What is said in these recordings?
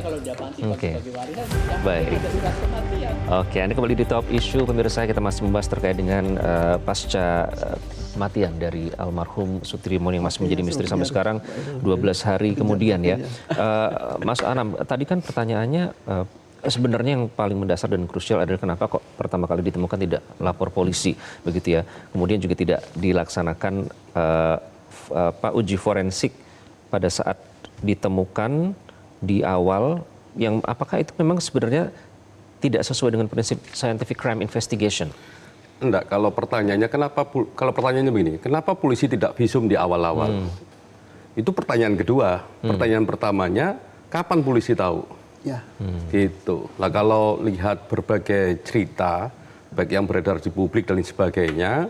kalau dia mati Oke. bagi warisan, yang Baik. penting ada surat kematian. Oke, Anda kembali di Top Issue. Pemirsa, kita masih membahas terkait dengan pasca kematian dari almarhum Sutirmon yang masih menjadi misteri sampai sekarang 12 hari kemudian ya. Mas Anam, tadi kan pertanyaannya sebenarnya yang paling mendasar dan krusial adalah kenapa kok pertama kali ditemukan tidak lapor polisi begitu ya. Kemudian juga tidak dilaksanakan uji forensik pada saat ditemukan di awal, yang apakah itu memang sebenarnya tidak sesuai dengan prinsip scientific crime investigation? Enggak, kalau pertanyaannya begini, kenapa polisi tidak visum di awal-awal? Itu pertanyaan kedua. Pertanyaan pertamanya, kapan polisi tahu? Ya. Gitu. Nah, kalau lihat berbagai cerita, baik yang beredar di publik dan sebagainya,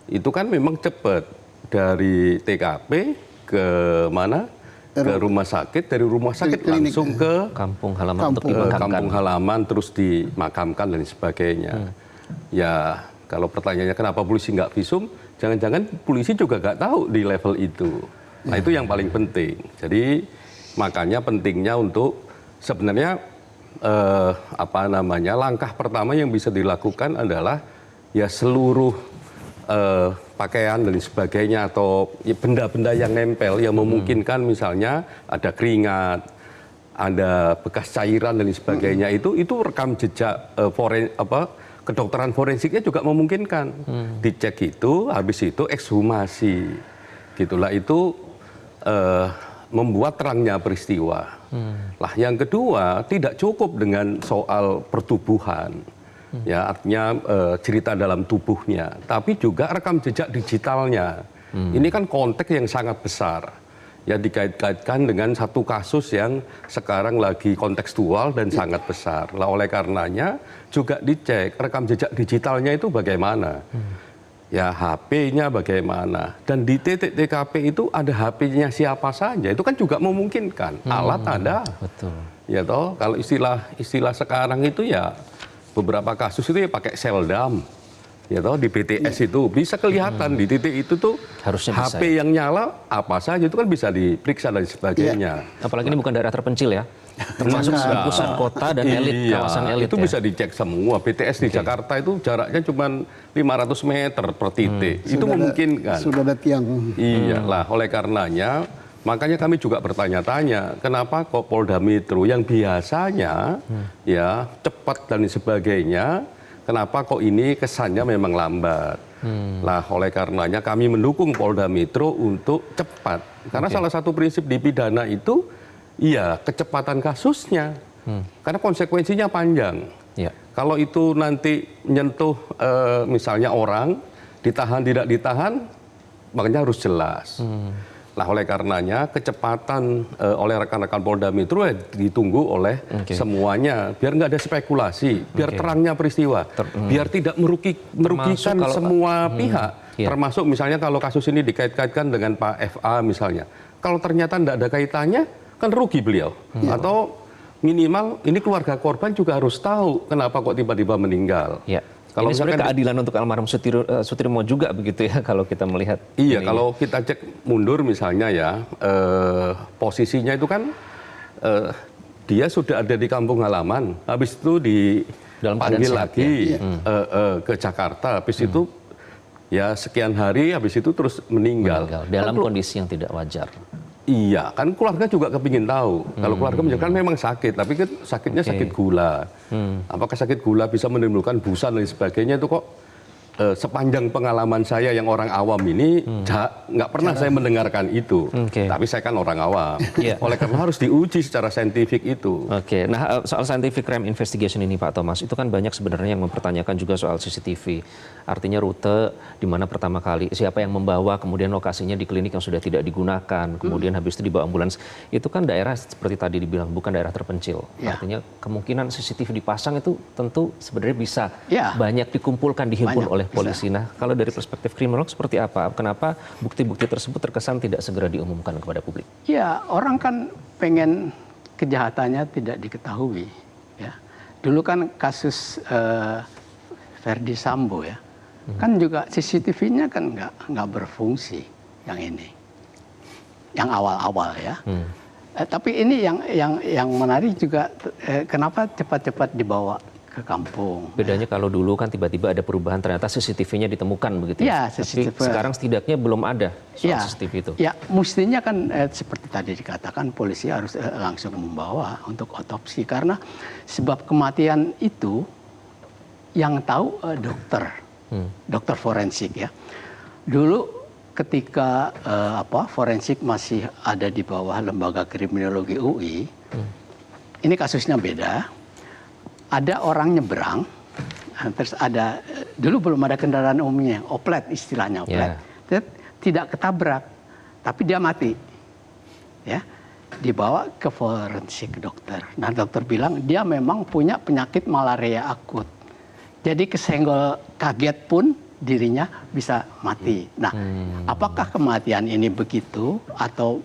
itu kan memang cepat dari TKP ke mana? Ke rumah sakit, dari rumah sakit langsung ke kampung halaman untuk dimakamkan. Kampung halaman terus dimakamkan dan sebagainya. Ya, kalau pertanyaannya kenapa polisi nggak visum, jangan-jangan polisi juga nggak tahu di level itu. Nah, itu yang paling penting. Jadi makanya pentingnya untuk sebenarnya langkah pertama yang bisa dilakukan adalah ya seluruh pakaian dan sebagainya atau benda-benda yang nempel yang memungkinkan, misalnya ada keringat, ada bekas cairan dan sebagainya, itu rekam jejak kedokteran forensiknya juga memungkinkan. Dicek itu, habis itu ekshumasi. Gitulah, itu membuat terangnya peristiwa. Lah, yang kedua, tidak cukup dengan soal pertubuhan. Ya, artinya cerita dalam tubuhnya, tapi juga rekam jejak digitalnya. Ini kan konteks yang sangat besar. Ya, dikait-kaitkan dengan satu kasus yang sekarang lagi kontekstual dan sangat besar. Lah, oleh karenanya juga dicek rekam jejak digitalnya itu bagaimana. Ya, HP-nya bagaimana. Dan di titik TKP itu ada HP-nya siapa saja. Itu kan juga memungkinkan. Alat ada. Betul. Ya toh, kalau istilah sekarang itu ya beberapa kasus itu ya pakai seldam. Ya toh, di BTS itu bisa kelihatan di titik itu tuh harusnya HP yang nyala apa saja itu kan bisa diperiksa dan sebagainya. Apalagi ini bukan daerah terpencil ya. Termasuk pusat kota dan elit, kawasan elit. Itu bisa dicek semua. BTS di Jakarta itu jaraknya cuma 500 meter per titik. Itu memungkinkan. Sudah ada tiang. Iya lah, oleh karenanya makanya kami juga bertanya-tanya, kenapa kok Polda Metro yang biasanya ya cepat dan sebagainya, kenapa kok ini kesannya memang lambat? Lah, oleh karenanya kami mendukung Polda Metro untuk cepat. Karena salah satu prinsip di pidana itu, iya, kecepatan kasusnya. Karena konsekuensinya panjang. Ya. Kalau itu nanti menyentuh misalnya orang, ditahan tidak ditahan, makanya harus jelas. Nah, oleh karenanya kecepatan oleh rekan-rekan Polda Metro ditunggu oleh semuanya, biar nggak ada spekulasi, biar terangnya peristiwa, biar tidak merugikan semua pihak, termasuk misalnya kalau kasus ini dikait-kaitkan dengan Pak FA misalnya, kalau ternyata tidak ada kaitannya, kan rugi beliau, atau minimal ini keluarga korban juga harus tahu kenapa kok tiba-tiba meninggal. Ya. Kalau ini sebenarnya keadilan untuk almarhum Sutirmon juga begitu ya, kalau kita melihat. Iya, kalau kita cek mundur misalnya ya, posisinya itu kan dia sudah ada di kampung halaman, habis itu dipanggil lagi ke Jakarta, habis itu ya sekian hari, habis itu terus meninggal. Dalam kondisi yang tidak wajar. Iya, kan keluarga juga kepingin tahu. Kalau keluarga misalkan memang sakit, tapi kan sakitnya sakit gula. Apakah sakit gula bisa menimbulkan busan dan sebagainya, itu kok sepanjang pengalaman saya yang orang awam ini nggak pernah saya mendengarkan itu. Tapi saya kan orang awam. Oleh karena harus diuji secara saintifik itu. Oke, nah soal scientific crime investigation ini Pak Thomas, itu kan banyak sebenarnya yang mempertanyakan juga soal CCTV. Artinya rute di mana pertama kali, siapa yang membawa, kemudian lokasinya di klinik yang sudah tidak digunakan, kemudian habis itu dibawa ambulans. Itu kan daerah seperti tadi dibilang, bukan daerah terpencil. Artinya kemungkinan CCTV dipasang itu tentu sebenarnya bisa banyak dikumpulkan, dihimpun oleh polisi. Nah, kalau dari perspektif kriminolog seperti apa? Kenapa bukti-bukti tersebut terkesan tidak segera diumumkan kepada publik? Ya, orang kan pengen kejahatannya tidak diketahui. Ya, dulu kan kasus Verdi Sambo ya, kan juga CCTV-nya kan nggak berfungsi yang ini, yang awal-awal ya. Tapi ini yang menarik juga, kenapa cepat-cepat dibawa ke kampung. Bedanya kalau dulu kan tiba-tiba ada perubahan, ternyata CCTV-nya ditemukan begitu ya. Tapi sekarang setidaknya belum ada soal CCTV itu. Ya, mestinya kan seperti tadi dikatakan, polisi harus langsung membawa untuk otopsi, karena sebab kematian itu yang tahu dokter forensik ya. Dulu ketika forensik masih ada di bawah lembaga kriminologi UI, ini kasusnya beda. Ada orang nyebrang, terus ada, dulu belum ada kendaraan umumnya, oplet istilahnya, oplet. Tidak ketabrak, tapi dia mati. Ya, dibawa ke forensik dokter. Nah, dokter bilang dia memang punya penyakit malaria akut. Jadi kesenggol kaget pun dirinya bisa mati. Nah, apakah kematian ini begitu atau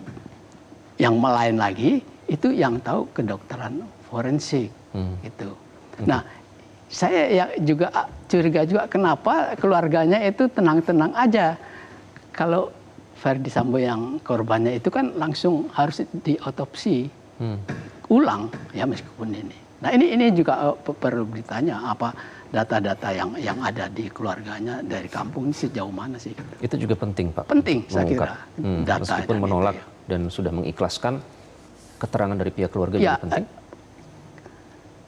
yang lain lagi, itu yang tahu kedokteran forensik gitu. Nah, saya juga curiga juga kenapa keluarganya itu tenang-tenang aja. Kalau Ferdi Sambo yang korbannya itu kan langsung harus diotopsi ulang ya, meskipun ini. Nah, ini juga perlu ditanya, apa data-data yang ada di keluarganya dari kampung ini sejauh mana sih? Itu juga penting, Pak. Penting, saya kira. Data meskipun menolak dan sudah mengikhlaskan, keterangan dari pihak keluarga juga penting.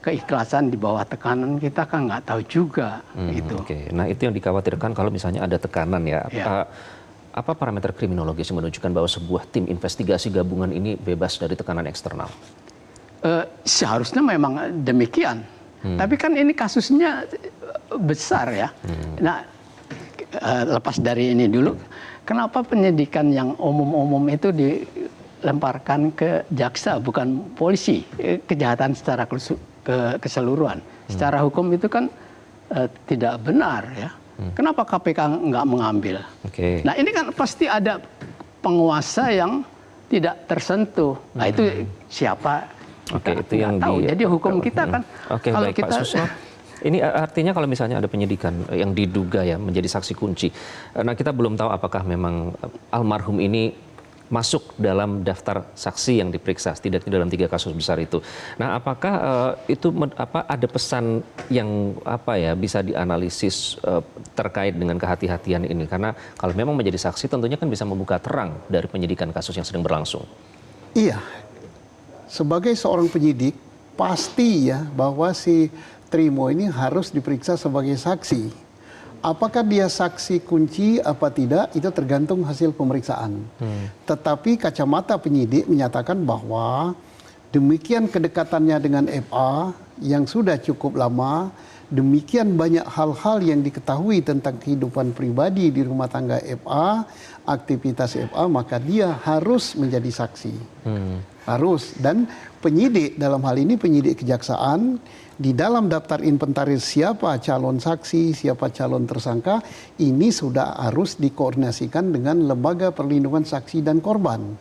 Keikhlasan di bawah tekanan kita kan nggak tahu juga gitu. Oke. Nah, itu yang dikhawatirkan kalau misalnya ada tekanan ya. Apa parameter kriminologis yang menunjukkan bahwa sebuah tim investigasi gabungan ini bebas dari tekanan eksternal? Seharusnya memang demikian. Tapi kan ini kasusnya besar ya. Nah, lepas dari ini dulu, kenapa penyidikan yang umum-umum itu dilemparkan ke jaksa bukan polisi? Kejahatan secara keseluruhan. Secara hukum itu kan tidak benar ya. Kenapa KPK nggak mengambil? Nah, ini kan pasti ada penguasa yang tidak tersentuh. Nah, itu siapa? Itu yang tahu. Jadi hukum kita kan. Kalau baik, kita, Pak Susno. Ini artinya kalau misalnya ada penyidikan yang diduga ya menjadi saksi kunci. Nah, kita belum tahu apakah memang almarhum ini masuk dalam daftar saksi yang diperiksa, setidaknya dalam 3 kasus besar itu. Nah, apakah itu ada pesan yang bisa dianalisis terkait dengan kehati-hatian ini? Karena kalau memang menjadi saksi, tentunya kan bisa membuka terang dari penyidikan kasus yang sedang berlangsung. Iya, sebagai seorang penyidik pasti ya bahwa si Trimo ini harus diperiksa sebagai saksi. Apakah dia saksi kunci apa tidak, itu tergantung hasil pemeriksaan. Tetapi kacamata penyidik menyatakan bahwa demikian kedekatannya dengan FA yang sudah cukup lama, demikian banyak hal-hal yang diketahui tentang kehidupan pribadi di rumah tangga FA, aktivitas FA, maka dia harus menjadi saksi. Harus. Dan penyidik dalam hal ini penyidik kejaksaan, di dalam daftar inventaris siapa calon saksi, siapa calon tersangka, ini sudah harus dikoordinasikan dengan Lembaga Perlindungan Saksi dan Korban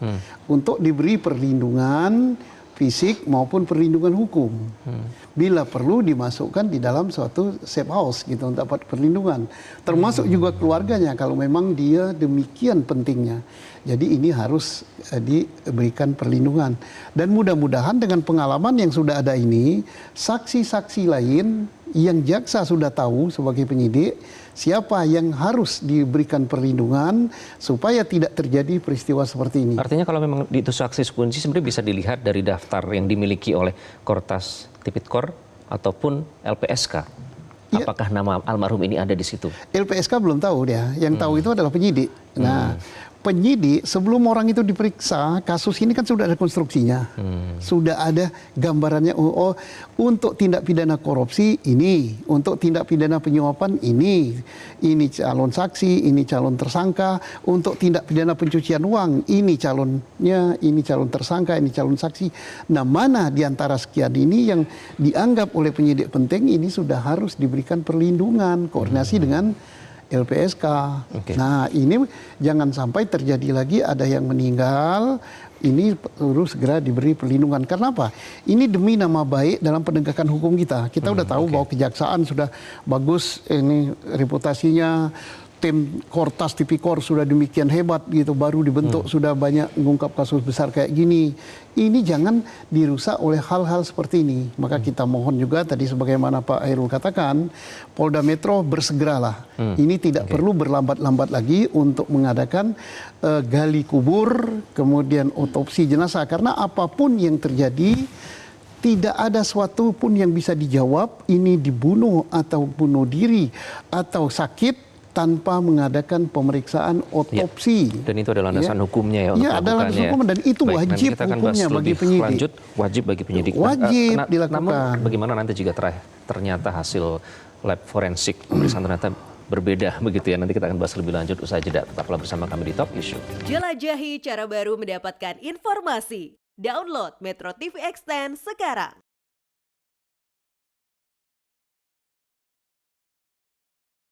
untuk diberi perlindungan fisik maupun perlindungan hukum. Bila perlu dimasukkan di dalam suatu safe house gitu untuk dapat perlindungan. Termasuk juga keluarganya kalau memang dia demikian pentingnya. Jadi ini harus diberikan perlindungan. Dan mudah-mudahan dengan pengalaman yang sudah ada ini, saksi-saksi lain yang jaksa sudah tahu sebagai penyidik, siapa yang harus diberikan perlindungan supaya tidak terjadi peristiwa seperti ini. Artinya kalau memang itu saksi kunci sebenarnya bisa dilihat dari daftar yang dimiliki oleh Kortas Tipikor ataupun LPSK. Apakah nama almarhum ini ada di situ? LPSK belum tahu dia. Yang tahu itu adalah penyidik. Nah, penyidik sebelum orang itu diperiksa, kasus ini kan sudah ada konstruksinya. Sudah ada gambarannya, oh untuk tindak pidana korupsi ini, untuk tindak pidana penyuapan ini calon saksi, ini calon tersangka, untuk tindak pidana pencucian uang, ini calonnya, ini calon tersangka, ini calon saksi. Nah, mana di antara sekian ini yang dianggap oleh penyidik penting, ini sudah harus diberikan perlindungan, koordinasi dengan LPSK. Nah, ini jangan sampai terjadi lagi ada yang meninggal, ini perlu segera diberi perlindungan. Karena apa? Ini demi nama baik dalam penegakan hukum kita. Kita udah tahu bahwa kejaksaan sudah bagus ini reputasinya, sistem Kortas Tipikor sudah demikian hebat gitu, baru dibentuk sudah banyak mengungkap kasus besar kayak gini. Ini jangan dirusak oleh hal-hal seperti ini. Maka kita mohon juga tadi sebagaimana Pak Hairul katakan, Polda Metro bersegeralah. Ini tidak perlu berlambat-lambat lagi untuk mengadakan gali kubur, kemudian otopsi jenazah, karena apapun yang terjadi tidak ada suatu pun yang bisa dijawab ini dibunuh atau bunuh diri atau sakit tanpa mengadakan pemeriksaan otopsi. Ya, dan itu adalah landasan hukumnya ya untuk ada landasan melakukannya. hukum dan itu Baik, wajib kita akan hukumnya bahas bagi lebih penyidik. lanjut, wajib bagi penyidik. Wajib dilakukan. Namun bagaimana nanti jika ternyata hasil lab forensik pemeriksaan ternyata berbeda begitu ya. Nanti kita akan bahas lebih lanjut usai jeda. Tetaplah bersama kami di Top Issue. Jelajahi cara baru mendapatkan informasi. Download Metro TV Extend sekarang.